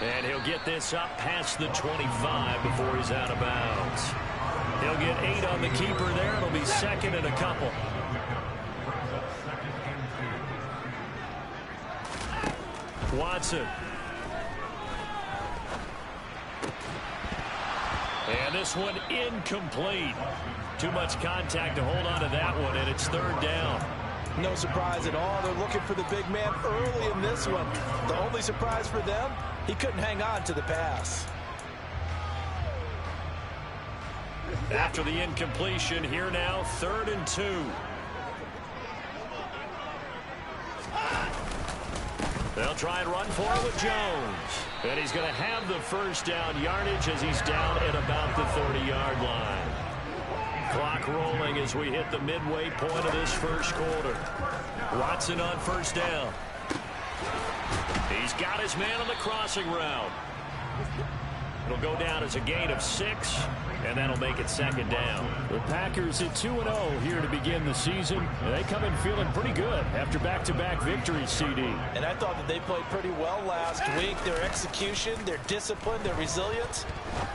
And he'll get this up past the 25 before he's out of bounds. He'll get 8 on the keeper there. It'll be second and a couple. Watson. And this one incomplete. Too much contact to hold on to that one, and it's third down. No surprise at all. They're looking for the big man early in this one. The only surprise for them, he couldn't hang on to the pass. After the incompletion, here now, 3rd and 2. They'll try and run for it with Jones. And he's going to have the first down yardage as he's down at about the 30-yard line. Clock rolling as we hit the midway point of this first quarter. Watson on first down. He's got his man on the crossing route. It'll go down as a gain of 6, and that'll make it second down. The Packers at 2-0 here to begin the season. And they come in feeling pretty good after back-to-back victories, CD. And I thought that they played pretty well last week. Their execution, their discipline, their resilience,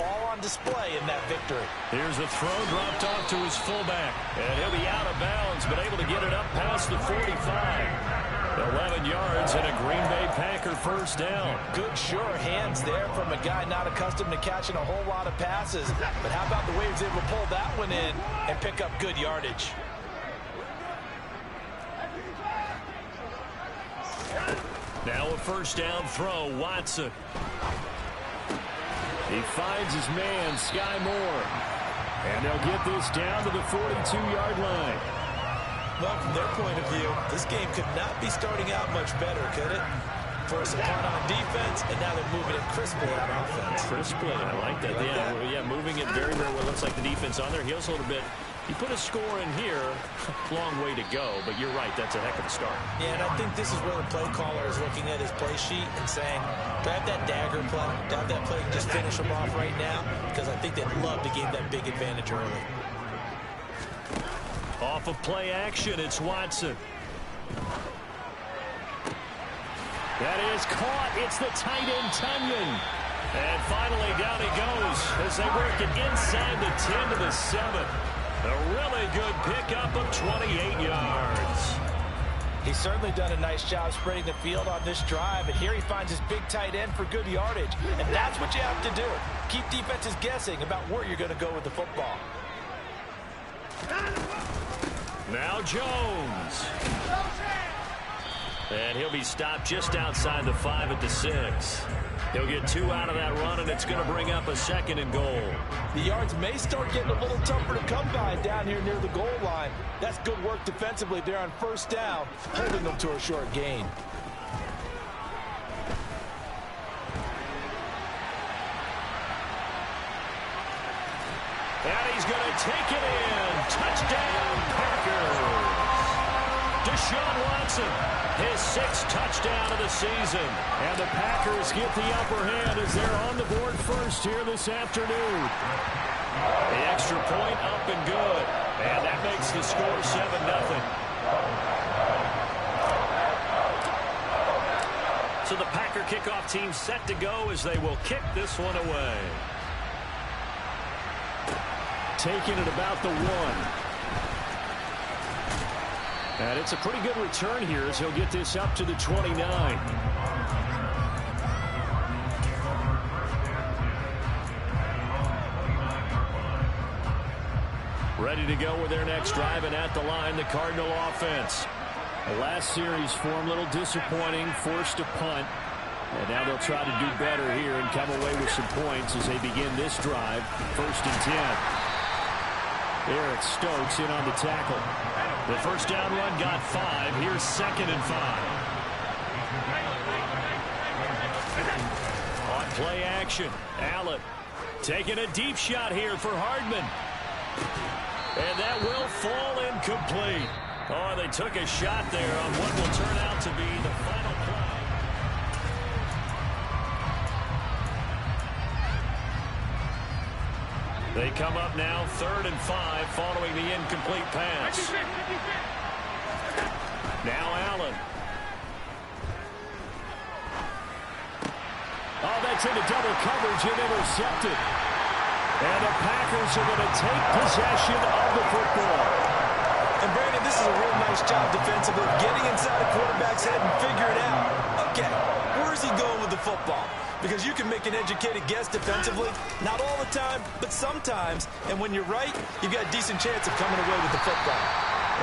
all on display in that victory. Here's the throw dropped off to his fullback. And he'll be out of bounds, but able to get it up past the 45. 11 yards and a Green Bay Packer first down. Good, sure hands there from a guy not accustomed to catching a whole lot of passes. But how about the way he was able to pull that one in and pick up good yardage? Now a first down throw, Watson. He finds his man, Sky Moore. And they'll get this down to the 42-yard line. Well, from their point of view, this game could not be starting out much better, could it? Force a punt on defense, and now they're moving it crisply on offense. Crisply, I like that. Yeah, moving it very, very well. Looks like the defense on their heels a little bit. You put a score in here, long way to go, but you're right, that's a heck of a start. Yeah, and I think this is where the play caller is looking at his play sheet and saying, do I have that dagger play? Do I have that play and just finish them off right now? Because I think they'd love to gain that big advantage early. Off of play action, it's Watson. That is caught. It's the tight end, Tunyon. And finally, down he goes as they work it inside the 10 to the 7. A really good pickup of 28 yards. He's certainly done a nice job spreading the field on this drive, and here he finds his big tight end for good yardage. And that's what you have to do. Keep defenses guessing about where you're going to go with the football. Now Jones. And he'll be stopped just outside the 5 at the 6. He'll get 2 out of that run, and it's going to bring up a 2nd and goal. The yards may start getting a little tougher to come by down here near the goal line. That's good work defensively there on first down, holding them to a short gain. And he's going to take it in. Touchdown, Packers. Deshaun Watson, his 6th touchdown of the season. And the Packers get the upper hand as they're on the board first here this afternoon. The extra point up and good. And that makes the score 7-0. So the Packer kickoff team set to go as they will kick this one away. Taking it about the 1. And it's a pretty good return here as he'll get this up to the 29. Ready to go with their next drive, and at the line, the Cardinal offense. The last series for him, a little disappointing, forced a punt. And now they'll try to do better here and come away with some points as they begin this drive. 1st and 10. Eric Stokes in on the tackle. The first down run got 5. Here's 2nd and 5. On play action, Allen taking a deep shot here for Hardman. And that will fall incomplete. Oh, they took a shot there on what will turn out to be the final play. They come up now 3rd and 5 following the incomplete pass. Now Allen. Oh, that's gets into double coverage and intercepted. And the Packers are going to take possession of the football. And Brandon, this is a real nice job defensively, getting inside a quarterback's head and figuring out, okay, where is he going with the football? Because you can make an educated guess defensively, not all the time, but sometimes. And when you're right, you've got a decent chance of coming away with the football.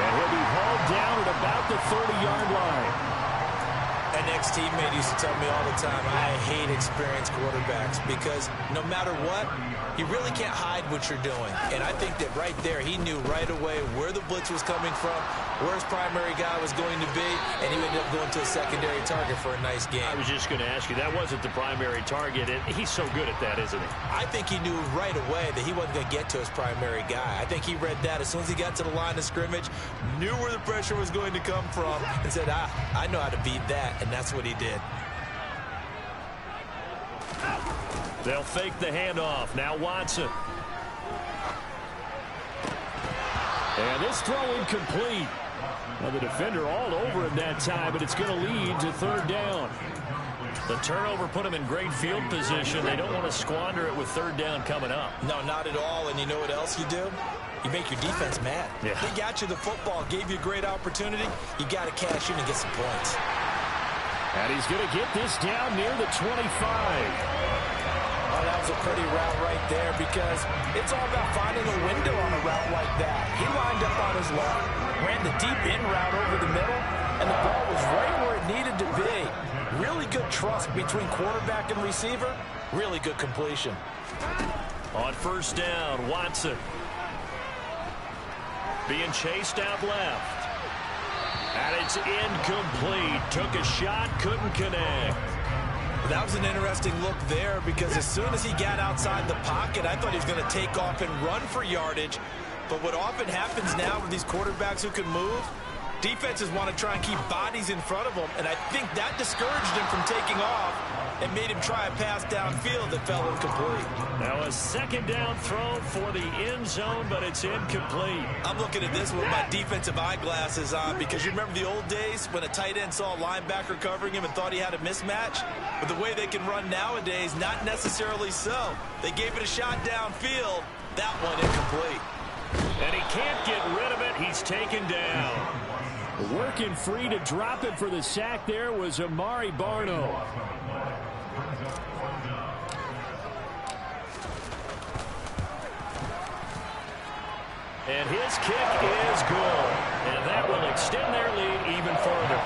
And he'll be hauled down at about the 30-yard line. An ex-teammate used to tell me all the time, I hate experienced quarterbacks because no matter what, you really can't hide what you're doing. And I think that right there, he knew right away where the blitz was coming from, where his primary guy was going to be, and he ended up going to a secondary target for a nice game. I was just going to ask you, that wasn't the primary target, and he's so good at that, isn't he? I think he knew right away that he wasn't going to get to his primary guy. I think he read that as soon as he got to the line of scrimmage, knew where the pressure was going to come from, and said, I know how to beat that. And that's what he did. They'll fake the handoff. Now Watson. And this throw incomplete. Now the defender all over him that time, but it's going to lead to third down. The turnover put him in great field position. They don't want to squander it with third down coming up. No, not at all. And you know what else you do? You make your defense mad. Yeah. They got you the football, gave you a great opportunity. You got to cash in and get some points. And he's going to get this down near the 25. Oh, that was a pretty route right there because it's all about finding a window on a route like that. He lined up on his left, ran the deep in route over the middle, and the ball was right where it needed to be. Really good trust between quarterback and receiver. Really good completion. On first down, Watson. Being chased out left. And it's incomplete. Took a shot, couldn't connect. That was an interesting look there because as soon as he got outside the pocket, I thought he was going to take off and run for yardage. But what often happens now with these quarterbacks who can move, defenses want to try and keep bodies in front of them, and I think that discouraged him from taking off and made him try a pass downfield that fell incomplete. Now a second down throw for the end zone, but it's incomplete. I'm looking at this with my defensive eyeglasses on because you remember the old days when a tight end saw a linebacker covering him and thought he had a mismatch? But the way they can run nowadays, not necessarily so. They gave it a shot downfield. That one incomplete. And he can't get rid of it. He's taken down. Working free to drop it for the sack there was Amari Barno. And his kick is good. And that will extend their lead even further.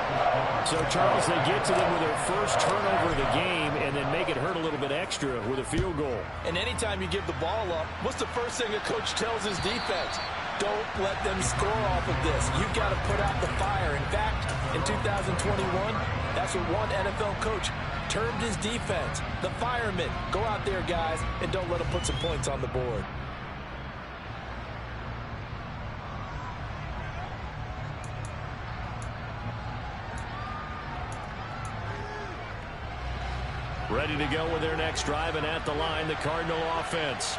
So, Charles, they get to them with their first turnover of the game and then make it hurt a little bit extra with a field goal. And anytime you give the ball up, what's the first thing a coach tells his defense? Don't let them score off of this. You've got to put out the fire. In fact, in 2021, that's what one NFL coach termed his defense. The firemen. Go out there, guys, and don't let them put some points on the board. Ready to go with their next drive, and at the line, the Cardinal offense.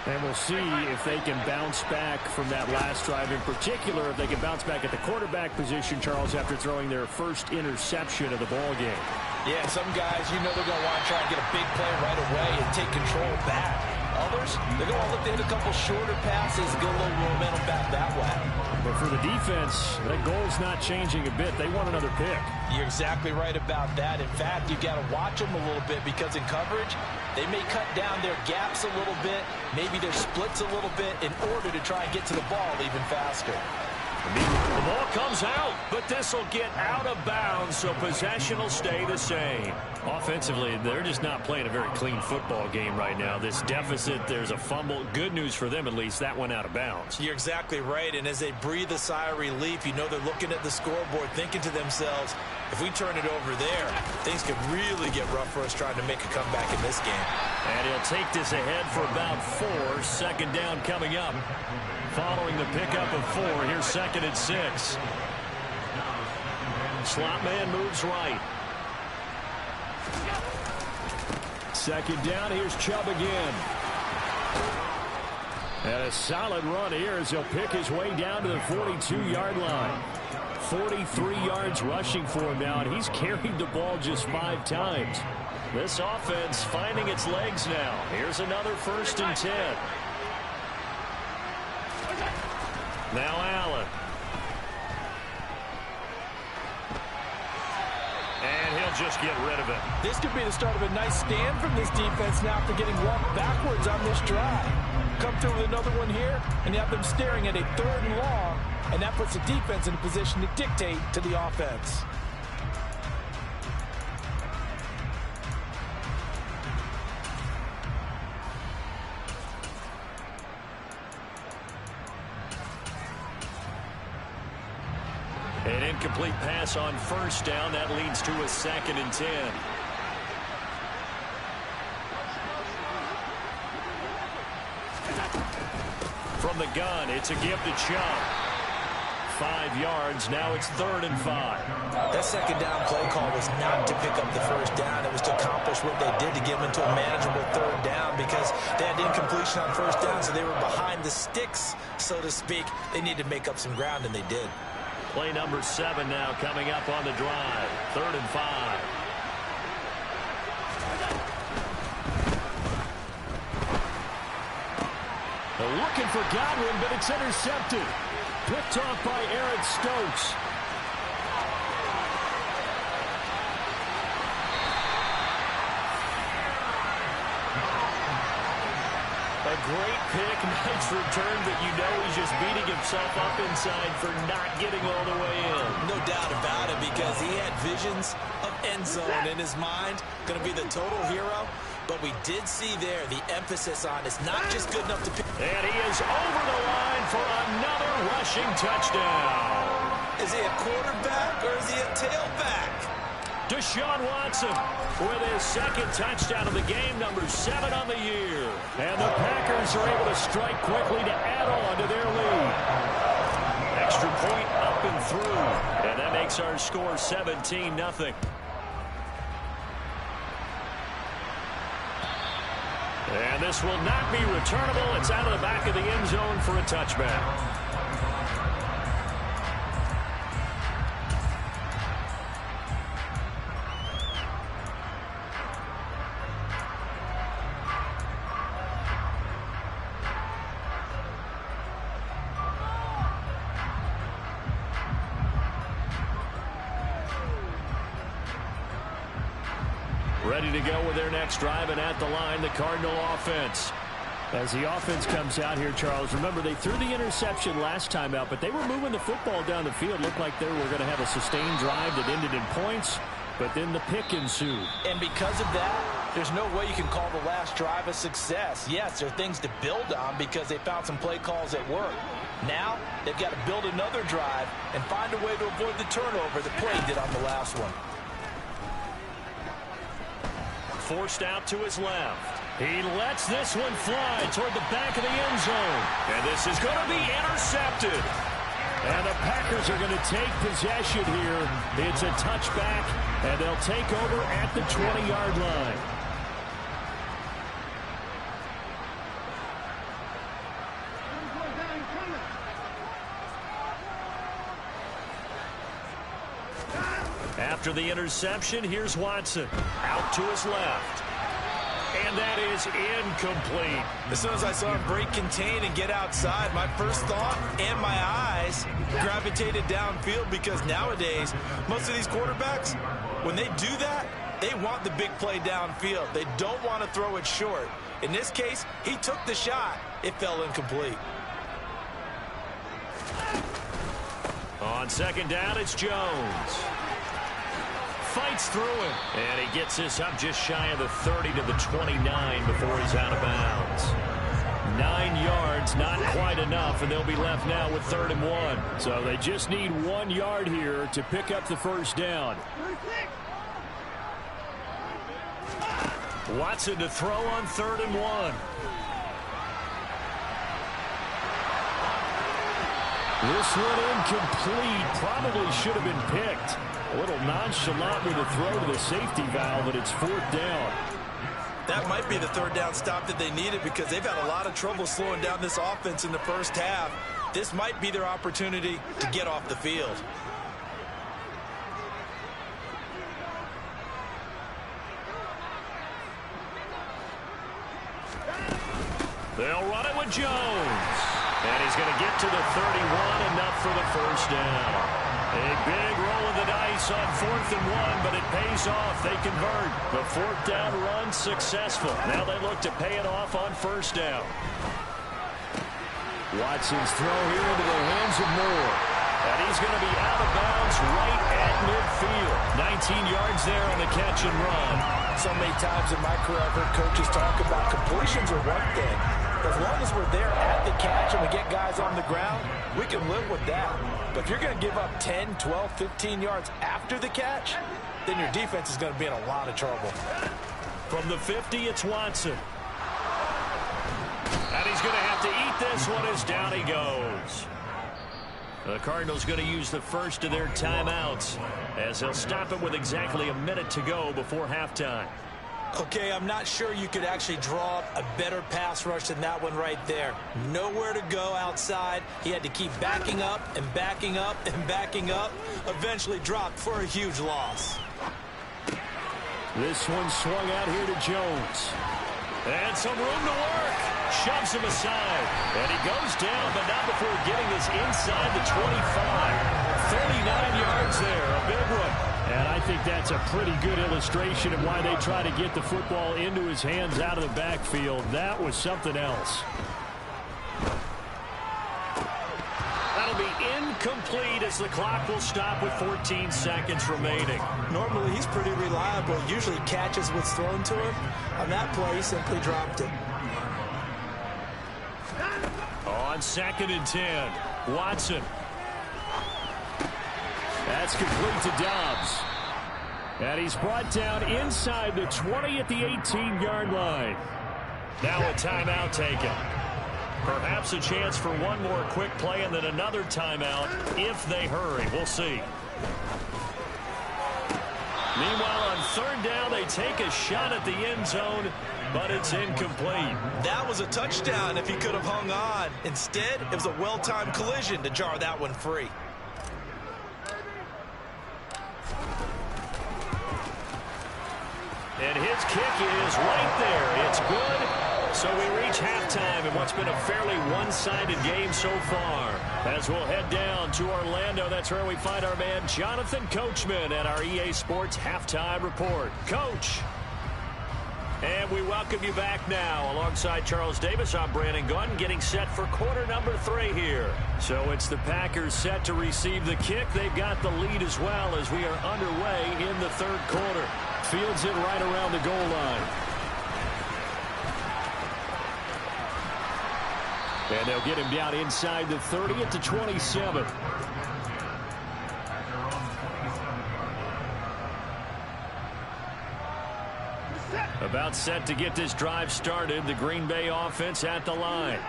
And we'll see if they can bounce back from that last drive. In particular, if they can bounce back at the quarterback position, Charles, after throwing their first interception of the ball game. Yeah, some guys, you know they're going to want to try and get a big play right away and take control back. Others, they're going to look to hit a couple shorter passes and get a little momentum back that way. But for the defense, that goal's not changing a bit. They want another pick. You're exactly right about that. In fact, you've got to watch them a little bit because in coverage, they may cut down their gaps a little bit, maybe their splits a little bit in order to try and get to the ball even faster. The ball comes out, but this will get out of bounds, so possession will stay the same. Offensively, they're just not playing a very clean football game right now. This deficit, there's a fumble. Good news for them, at least. That went out of bounds. You're exactly right, and as they breathe a sigh of relief, you know they're looking at the scoreboard, thinking to themselves, if we turn it over there, things could really get rough for us trying to make a comeback in this game. And he'll take this ahead for about 4. Second down coming up. Following the pickup of 4, here's second and 6. Slot man moves right. Second down, here's Chubb again. And a solid run here as he'll pick his way down to the 42-yard line. 43 yards rushing for him now, and he's carried the ball just 5 times. This offense finding its legs now. Here's another 1st and 10. Now Allen. And he'll just get rid of it. This could be the start of a nice stand from this defense now after getting walked backwards on this drive. Come through with another one here, and you have them staring at a 3rd and long, and that puts the defense in a position to dictate to the offense. An incomplete pass on 1st down. That leads to a 2nd and 10. From the gun, it's a give to Chubb. 5 yards. Now it's 3rd and 5. That 2nd down play call was not to pick up the 1st down. It was to accomplish what they did to get them into a manageable 3rd down because they had incompletion on 1st down, so they were behind the sticks, so to speak. They needed to make up some ground, and they did. Play number 7 now coming up on the drive. 3rd and 5. They're looking for Godwin, but it's intercepted. Picked off by Aaron Stokes. A great pick, nice return, but you know he's just beating himself up inside for not getting all the way in. No doubt about it, because he had visions of end zone in his mind. Going to be the total hero. But we did see there the emphasis on it's not just good enough to pick. And he is over the line for another rushing touchdown. Is he a quarterback or is he a tailback? Deshaun Watson with his 2nd touchdown of the game, number 7 on the year. And the Packers are able to strike quickly to add on to their lead. Extra point up and through. And that makes our score 17-0. And this will not be returnable. It's out of the back of the end zone for a touchback. Ready to go with their next drive, and at the line, the Cardinal offense. As the offense comes out here, Charles, remember they threw the interception last time out, but they were moving the football down the field. Looked like they were going to have a sustained drive that ended in points, but then the pick ensued. And because of that, there's no way you can call the last drive a success. Yes, there are things to build on because they found some play calls that work. Now, they've got to build another drive and find a way to avoid the turnover that plagued it on the last one. Forced out to his left. He lets this one fly toward the back of the end zone. And this is going to be intercepted. And the Packers are going to take possession here. It's a touchback, and they'll take over at the 20-yard line. After the interception, here's Watson. Out to his left. And that is incomplete. As soon as I saw him break contain and get outside, my first thought and my eyes gravitated downfield, because nowadays, most of these quarterbacks, when they do that, they want the big play downfield. They don't want to throw it short. In this case, he took the shot. It fell incomplete. On 2nd down, it's Jones. Fights through it. And he gets this up just shy of the 30 to the 29 before he's out of bounds. 9 yards, not quite enough, and they'll be left now with 3rd and 1. So they just need 1 yard here to pick up the first down. Watson to throw on 3rd and 1. This one incomplete. Probably should have been picked. A little nonchalant with a throw to the safety valve, but it's 4th down. That might be the 3rd down stop that they needed, because they've had a lot of trouble slowing down this offense in the first half. This might be their opportunity to get off the field. They'll run it with Jones. And he's going to get to the 31, enough for the first down. A big roll of the dice on 4th and 1, but it pays off. They convert. The 4th down run successful. Now they look to pay it off on 1st down. Watson's throw here into the hands of Moore. And he's going to be out of bounds right at midfield. 19 yards there on the catch and run. So many times in my career I've heard coaches talk about completions are one thing. As long as we're there at the catch and we get guys on the ground, we can live with that. But if you're going to give up 10, 12, 15 yards after the catch, then your defense is going to be in a lot of trouble. From the 50, it's Watson. And he's going to have to eat this one as down he goes. The Cardinals going to use the first of their timeouts as they'll stop it with exactly a minute to go before halftime. Okay, I'm not sure you could actually draw up a better pass rush than that one right there. Nowhere to go outside. He had to keep backing up and backing up and backing up. Eventually dropped for a huge loss. This one swung out here to Jones. And some room to work. Shoves him aside. And he goes down, but not before getting this inside the 25. 39 yards there. A big one. And I think that's a pretty good illustration of why they try to get the football into his hands out of the backfield. That was something else. That'll be incomplete as the clock will stop with 14 seconds remaining. Normally he's pretty reliable. Usually catches what's thrown to him. On that play, he simply dropped it. On 2nd and 10, Watson. That's complete to Dobbs. And he's brought down inside the 20 at the 18-yard line. Now a timeout taken. Perhaps a chance for one more quick play and then another timeout if they hurry. We'll see. Meanwhile, on 3rd down, they take a shot at the end zone, but it's incomplete. That was a touchdown if he could have hung on. Instead, it was a well-timed collision to jar that one free. And his kick is right there. It's good. So we reach halftime in what's been a fairly one-sided game so far. As we'll head down to Orlando, that's where we find our man Jonathan Coachman at our EA Sports Halftime Report. Coach. And we welcome you back now. Alongside Charles Davis, I'm Brandon Gunn, getting set for quarter number 3 here. So it's the Packers set to receive the kick. They've got the lead as well as we are underway in the 3rd quarter. Fields it right around the goal line. And they'll get him down inside the 30 at the 27. About set to get this drive started. The Green Bay offense at the line.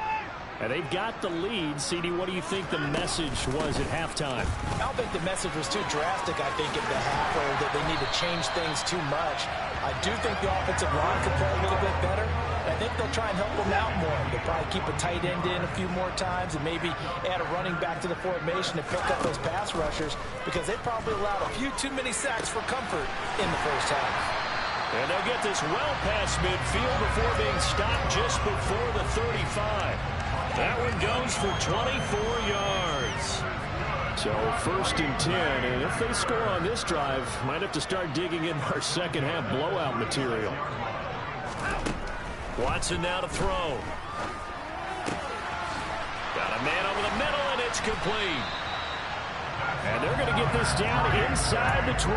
And they've got the lead. CD, what do you think the message was at halftime? I don't think the message was too drastic, I think, at the half, or that they need to change things too much. I do think the offensive line could play a little bit better. I think they'll try and help them out more. They'll probably keep a tight end in a few more times and maybe add a running back to the formation to pick up those pass rushers, because they probably allowed a few too many sacks for comfort in the first half. And they'll get this well past midfield before being stopped just before the 35. That one goes for 24 yards. So 1st and 10, and if they score on this drive, might have to start digging in our second half blowout material. Watson now to throw. Got a man over the middle, and it's complete. And they're going to get this down inside the 20.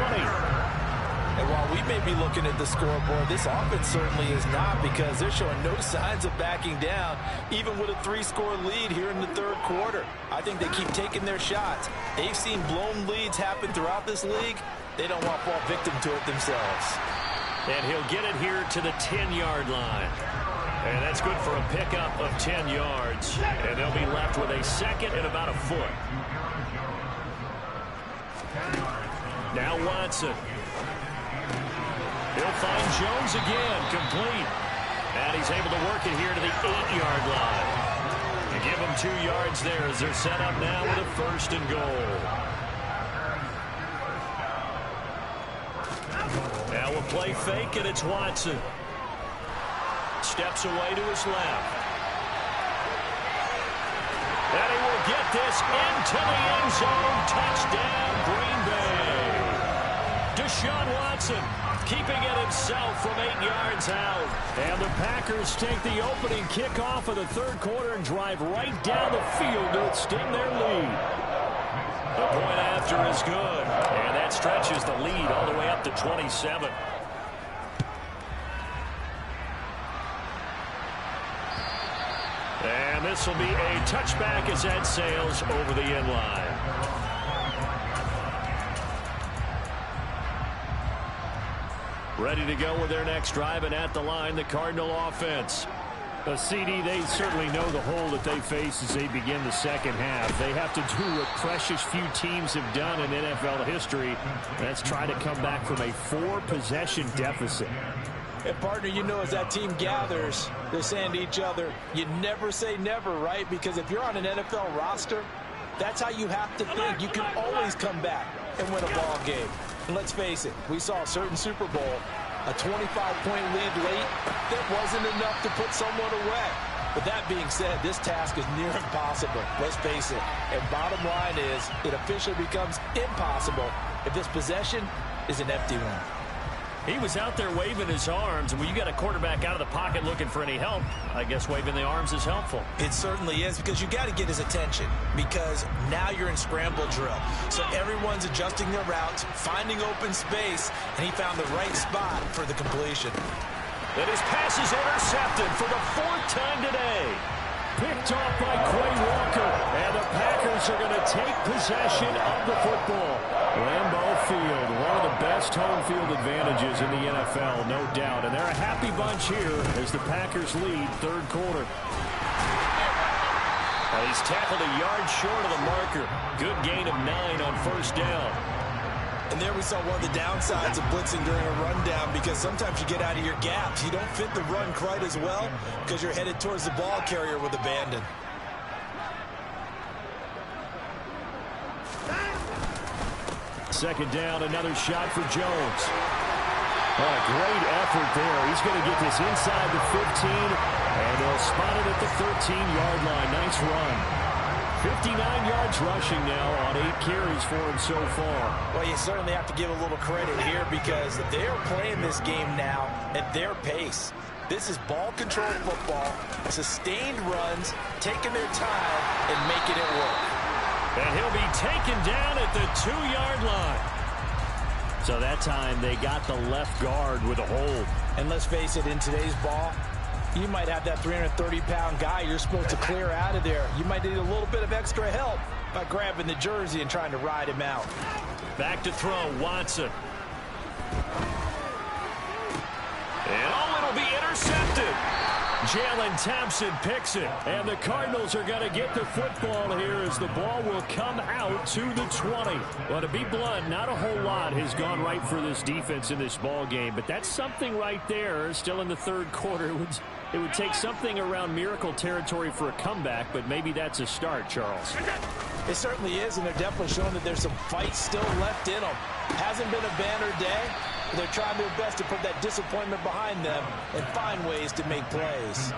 And while we may be looking at the scoreboard, this offense certainly is not, because they're showing no signs of backing down, even with a 3-score lead here in the 3rd quarter. I think they keep taking their shots. They've seen blown leads happen throughout this league. They don't want to fall victim to it themselves. And he'll get it here to the 10-yard line. And that's good for a pickup of 10 yards. And they'll be left with a 2nd and about a foot. Now Watson. He'll find Jones again, complete. And he's able to work it here to the 8-yard line. And give them 2 yards there as they're set up now with a 1st and goal. Now we'll play fake, and it's Watson. steps away to his left. And he will get this into the end zone. Touchdown, Green Bay. Deshaun Watson keeping it himself from 8 yards out. And the Packers take the opening kickoff of the third quarter and drive right down the field to extend their lead. The point after is good. And that stretches the lead all the way up to 27. And this will be a touchback as that sails over the end line. Ready to go with their next drive, and at the line, the Cardinal offense. CD, they certainly know the hole that they face as they begin the second half. They have to do what precious few teams have done in NFL history. That's try to come back from a 4-possession deficit. And, partner, you know, as that team gathers, they're saying to each other, you never say never, right? Because if you're on an NFL roster, that's how you have to think. You can always come back and win a ball game. And let's face it, we saw a certain Super Bowl, a 25-point lead late, that wasn't enough to put someone away. But that being said, this task is near impossible. Let's face it. And bottom line is, it officially becomes impossible if this possession is an empty one. He was out there waving his arms, and when you got a quarterback out of the pocket looking for any help, I guess waving the arms is helpful. It certainly is, because you got to get his attention, because now you're in scramble drill. So everyone's adjusting their routes, finding open space, and he found the right spot for the completion. And his pass is intercepted for the 4th time today. Picked off by Quay Walker, and the Packers are going to take possession of the football. Lambeau Field, one of the best home field advantages in the NFL, no doubt. And they're a happy bunch here as the Packers lead third quarter. He's tackled a yard short of the marker. Good gain of 9 on first down. And there we saw one of the downsides of blitzing during a rundown, because sometimes you get out of your gaps. You don't fit the run quite as well because you're headed towards the ball carrier with abandon. Second down, another shot for Jones. Oh, a great effort there. He's going to get this inside the 15, and they'll spot it at the 13-yard line. Nice run. 59 yards rushing now on 8 carries for him so far. Well, you certainly have to give a little credit here, because they're playing this game now at their pace. This is ball-controlled football, sustained runs, taking their time and making it work. And he'll be taken down at the 2-yard line. So that time they got the left guard with a hold. And let's face it, in today's ball, you might have that 330-pound guy you're supposed to clear out of there. You might need a little bit of extra help by grabbing the jersey and trying to ride him out. Back to throw, Watson. And it'll be intercepted. Jalen Thompson picks it. And the Cardinals are going to get the football here as the ball will come out to the 20. Well, to be blunt, not a whole lot has gone right for this defense in this ball game, but that's something right there. Still in the third quarter. It would take something around miracle territory for a comeback, but maybe that's a start, Charles. It certainly is, and they're definitely showing that there's some fight still left in them. Hasn't been a banner day, but they're trying their best to put that disappointment behind them and find ways to make plays.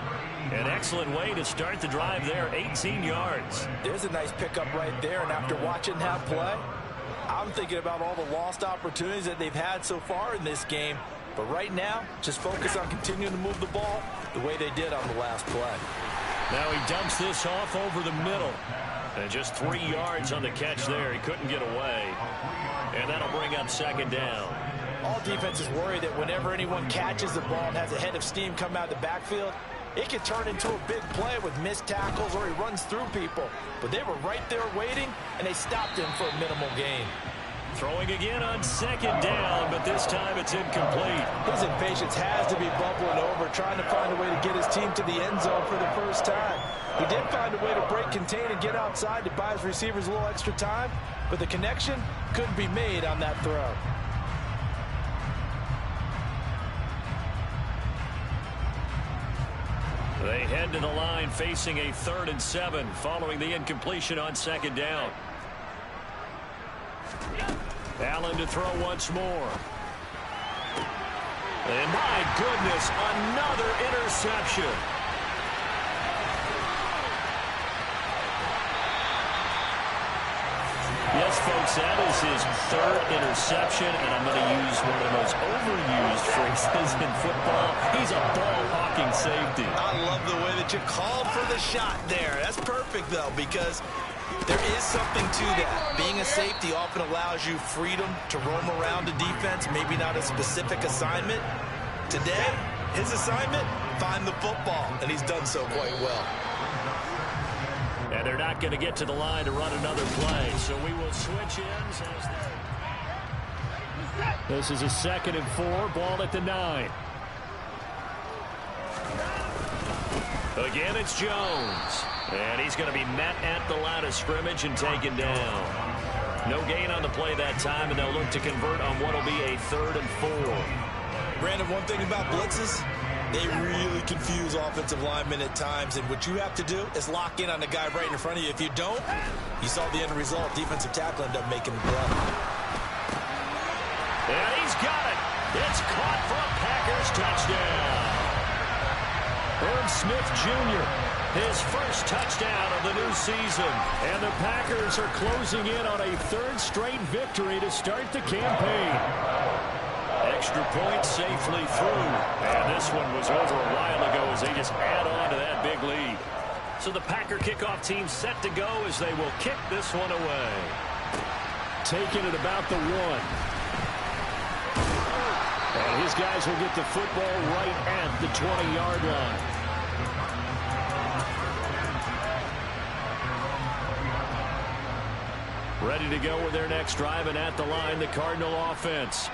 An excellent way to start the drive there, 18 yards. There's a nice pickup right there, and after watching that play, I'm thinking about all the lost opportunities that they've had so far in this game. But right now, just focus on continuing to move the ball the way they did on the last play. Now he dumps this off over the middle. And just 3 yards on the catch there. He couldn't get away. And that'll bring up second down. All defenses worry that whenever anyone catches the ball and has a head of steam come out of the backfield, it can turn into a big play with missed tackles or he runs through people. But they were right there waiting, and they stopped him for a minimal gain. Throwing again on second down, but this time it's incomplete. His impatience has to be bubbling over, trying to find a way to get his team to the end zone for the first time. He did find a way to break contain and get outside to buy his receivers a little extra time, but the connection couldn't be made on that throw. They head to the line facing a 3rd and 7 following the incompletion on second down. Allen to throw once more. And my goodness, another interception. Yes, folks, that is his third interception, and I'm going to use one of the most overused phrases in football. He's a ball-hawking safety. I love the way that you called for the shot there. That's perfect, though, because there is something to that. Being a safety often allows you freedom to roam around the defense, maybe not a specific assignment. Today, his assignment, find the football, and he's done so quite well. And they're not going to get to the line to run another play, so we will switch ends. This is a 2nd and 4, ball at the 9. Again, it's Jones. And he's going to be met at the line of scrimmage and taken down. No gain on the play that time, and they'll look to convert on what will be a 3rd and 4. Brandon, one thing about blitzes, they really confuse offensive linemen at times, and what you have to do is lock in on the guy right in front of you. If you don't, you saw the end result. Defensive tackle ended up making the play. And he's got it. It's caught for a Packers touchdown. Herb Smith Jr., his first touchdown of the new season. And the Packers are closing in on a 3rd straight victory to start the campaign. Extra point safely through. And this one was over a while ago as they just add on to that big lead. So the Packer kickoff team set to go as they will kick this one away. Taking it about the 1. And his guys will get the football right at the 20-yard line. Ready to go with their next drive, and at the line, the Cardinal offense.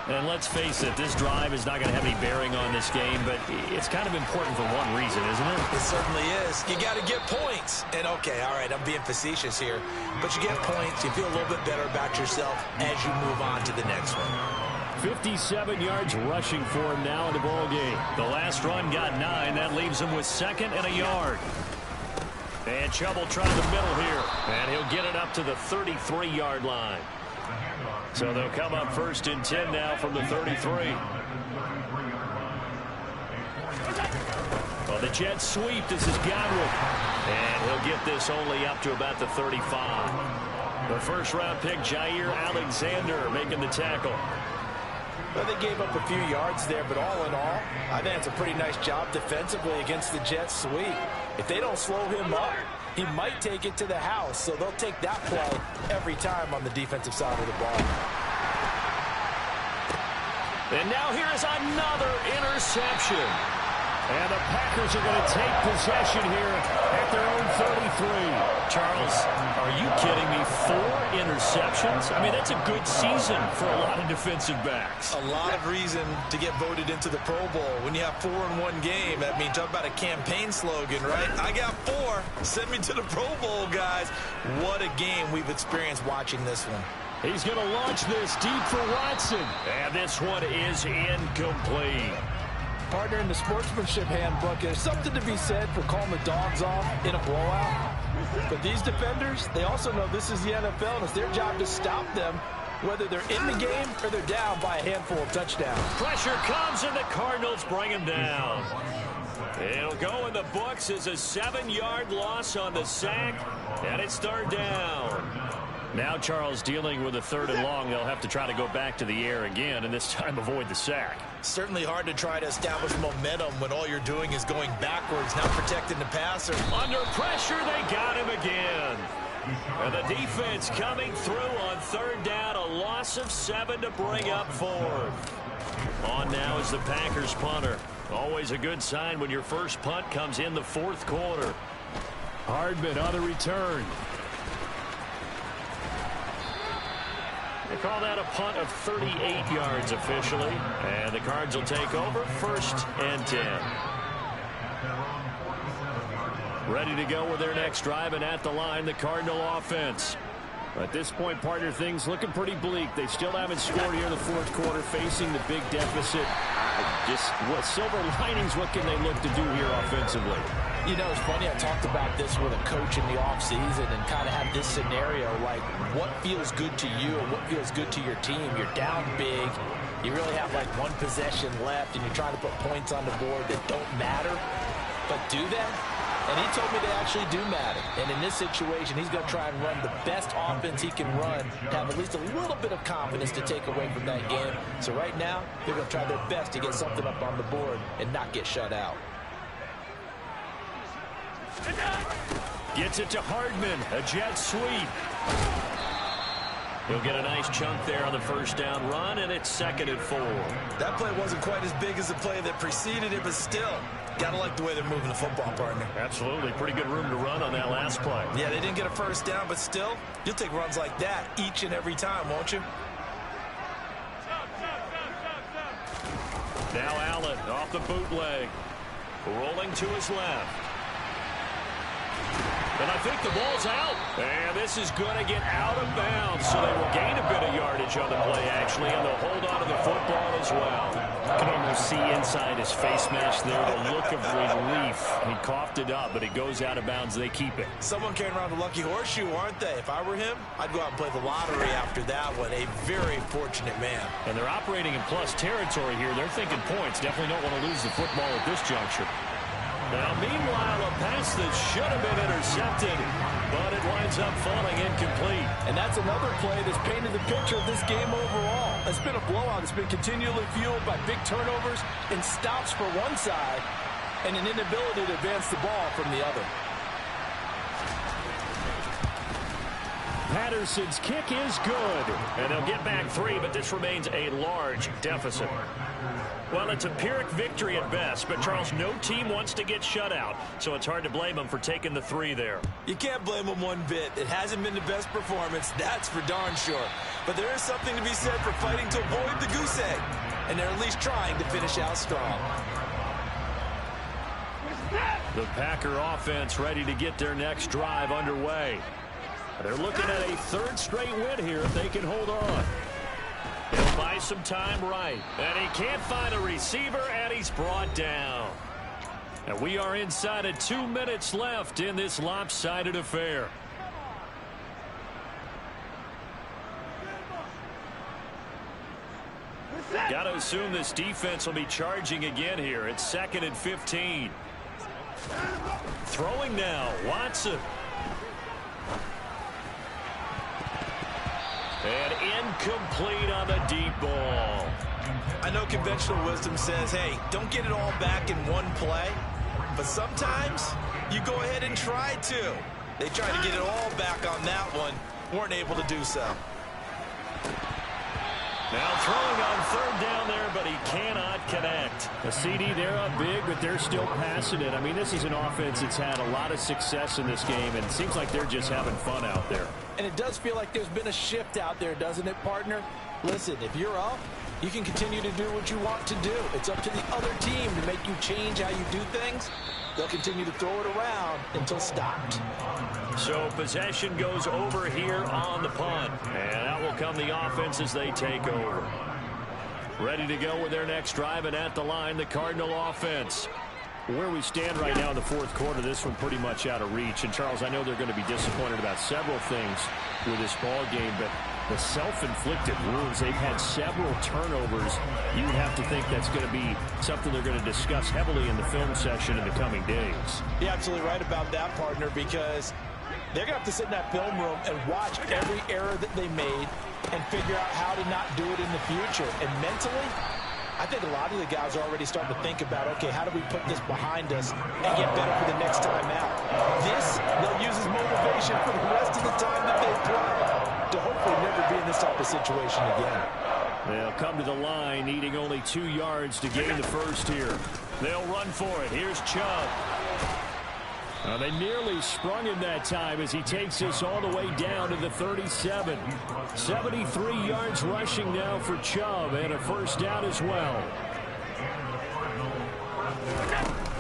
And let's face it, this drive is not going to have any bearing on this game, but it's kind of important for one reason, isn't it? It certainly is. You got to get points. And, okay, all right, I'm being facetious here. But you get points, you feel a little bit better about yourself as you move on to the next one. 57 yards rushing for him now in the ball game. The last run got 9. That leaves him with 2nd and a yard. And Chubb will try the middle here. And he'll get it up to the 33-yard line. So they'll come up 1st and 10 now from the 33. Well, the jet sweep. This is Godwin. And he'll get this only up to about the 35. The first-round pick, Jair Alexander, making the tackle. Well, they gave up a few yards there, but all in all, I think it's a pretty nice job defensively against the jet sweep. If they don't slow him up, he might take it to the house, so they'll take that play every time on the defensive side of the ball. And now here is another interception. And the Packers are going to take possession here at their own 33. Charles, are you kidding me? 4 interceptions? I mean, that's a good season for a lot of defensive backs. A lot of reason to get voted into the Pro Bowl. When you have 4 in one game, I mean, talk about a campaign slogan, right? I got 4. Send me to the Pro Bowl, guys. What a game we've experienced watching this one. He's going to launch this deep for Watson. And this one is incomplete. Partner, in the sportsmanship handbook, there's something to be said for calling the dogs off in a blowout. But these defenders, they also know this is the NFL, and it's their job to stop them, whether they're in the game or they're down by a handful of touchdowns. Pressure comes, and the Cardinals bring him down. It'll go in the books as a 7-yard loss on the sack, and it's 3rd down. Now Charles dealing with a 3rd and long. They'll have to try to go back to the air again, and this time avoid the sack. Certainly hard to try to establish momentum when all you're doing is going backwards, not protecting the passer. Under pressure, they got him again. And the defense coming through on 3rd down, a loss of 7 to bring up 4th. On now is the Packers punter. Always a good sign when your first punt comes in the 4th quarter. Hardman on the return. They call that a punt of 38 yards officially. And the Cards will take over 1st and 10. Ready to go with their next drive, and at the line, the Cardinal offense. At this point, partner, things looking pretty bleak. They still haven't scored here in the 4th quarter, facing the big deficit. Just what silver linings, what can they look to do here offensively? You know, it's funny, I talked about this with a coach in the offseason and kind of had this scenario, like what feels good to you and what feels good to your team. You're down big. You really have like one possession left, and you're trying to put points on the board that don't matter, but do that? And he told me they actually do matter. And in this situation, he's going to try and run the best offense he can run, have at least a little bit of confidence to take away from that game. So right now, they're going to try their best to get something up on the board and not get shut out. Gets it to Hardman, a jet sweep. He'll get a nice chunk there on the first down run, and it's 2nd and 4. That play wasn't quite as big as the play that preceded it, but still, gotta like the way they're moving the football, partner. Absolutely. Pretty good room to run on that last play. Yeah, they didn't get a first down, but still, you'll take runs like that each and every time, won't you? Now Allen off the bootleg. Rolling to his left. And I think the ball's out. And this is going to get out of bounds. So they will gain a bit of yardage on the play, actually, and they'll hold on to the football as well. You can almost see inside his face mask there the look of relief. He coughed it up, but it goes out of bounds. They keep it. Someone carrying around the lucky horseshoe, aren't they? If I were him, I'd go out and play the lottery after that one. A very fortunate man. And they're operating in plus territory here. They're thinking points. Definitely don't want to lose the football at this juncture. Now, meanwhile, a pass that should have been intercepted, but it winds up falling incomplete. And that's another play that's painted the picture of this game overall. It's been a blowout. It's been continually fueled by big turnovers and stops for one side and an inability to advance the ball from the other. Patterson's kick is good, and they'll get back 3, but this remains a large deficit. Well, it's a Pyrrhic victory at best, but, Charles, no team wants to get shut out, so it's hard to blame them for taking the 3 there. You can't blame them one bit. It hasn't been the best performance, that's for darn sure. But there is something to be said for fighting to avoid the goose egg, and they're at least trying to finish out strong. The Packer offense ready to get their next drive underway. They're looking at a 3rd straight win here if they can hold on. He'll buy some time right. And he can't find a receiver, and he's brought down. And we are inside of 2 minutes left in this lopsided affair. Got to assume this defense will be charging again here. It's 2nd and 15. Throwing now, Watson. And incomplete on the deep ball. I know conventional wisdom says, hey, don't get it all back in one play. But sometimes you go ahead and try to. They tried to get it all back on that one. Weren't able to do so. Now throwing on 3rd down there, but he cannot connect. A CD, they're up big, but they're still passing it. I mean, this is an offense that's had a lot of success in this game, and it seems like they're just having fun out there. And it does feel like there's been a shift out there, doesn't it, partner? Listen, if you're up, you can continue to do what you want to do. It's up to the other team to make you change how you do things. They'll continue to throw it around until stopped. So possession goes over here on the punt. And out will come the offense as they take over. Ready to go with their next drive, and at the line, the Cardinal offense. Where we stand right now in the 4th quarter, this one pretty much out of reach. And, Charles, I know they're going to be disappointed about several things with this ball game, but the self-inflicted wounds, they've had several turnovers. You would have to think that's going to be something they're going to discuss heavily in the film session in the coming days. You're absolutely right about that, partner, because they're going to have to sit in that film room and watch every error that they made and figure out how to not do it in the future. And mentally, I think a lot of the guys are already starting to think about, okay, how do we put this behind us and get better for the next time out? This, they'll use as motivation for the rest of the time that they play to hopefully never be in this type of situation again. They'll come to the line, needing only 2 yards to gain the first here. They'll run for it. Here's Chubb. They nearly sprung him that time as he takes us all the way down to the 37. 73 yards rushing now for Chubb, and a first down as well.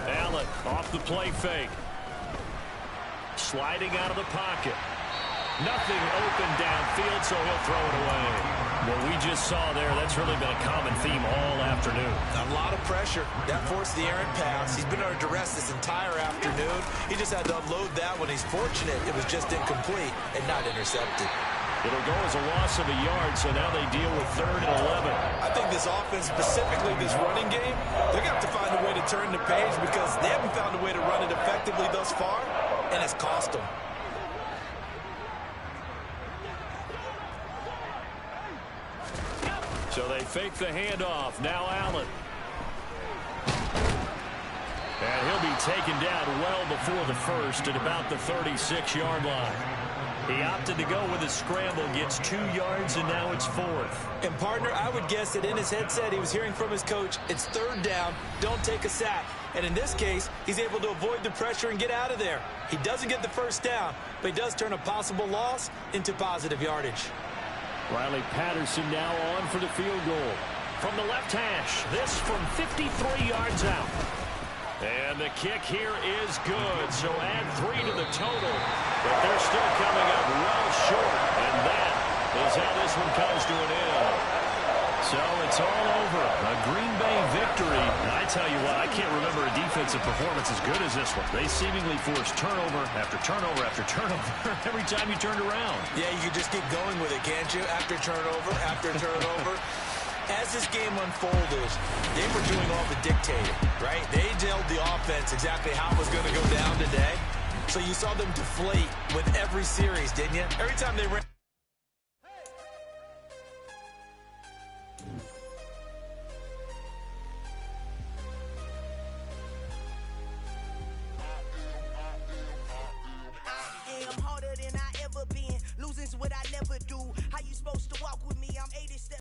Allen off the play fake. Sliding out of the pocket. Nothing open downfield, so he'll throw it away. What we just saw there, that's really been a common theme all afternoon. A lot of pressure. That forced the errant pass. He's been under duress this entire afternoon. He just had to unload that one. He's fortunate it was just incomplete and not intercepted. It'll go as a loss of a yard, so now they deal with 3rd and 11. I think this offense, specifically this running game, they're going to have to find a way to turn the page because they haven't found a way to run it effectively thus far, and it's cost them. So they fake the handoff. Now Allen. And he'll be taken down well before the first at about the 36-yard line. He opted to go with a scramble, gets 2 yards, and now it's 4th. And, partner, I would guess that in his headset he was hearing from his coach, it's 3rd down, don't take a sack. And in this case, he's able to avoid the pressure and get out of there. He doesn't get the first down, but he does turn a possible loss into positive yardage. Riley Patterson now on for the field goal. From the left hash, this from 53 yards out. And the kick here is good, so add 3 to the total. But they're still coming up well short, and that is how this one comes to an end. So it's all over. A Green Bay victory. And I tell you what, I can't remember a defensive performance as good as this one. They seemingly forced turnover after turnover after turnover every time you turned around. Yeah, you can just keep going with it, can't you? After turnover, after turnover. As this game unfolded, they were doing all the dictating, right? They told the offense exactly how it was going to go down today. So you saw them deflate with every series, didn't you? Every time they ran. I am harder than I ever been. Losing's what I never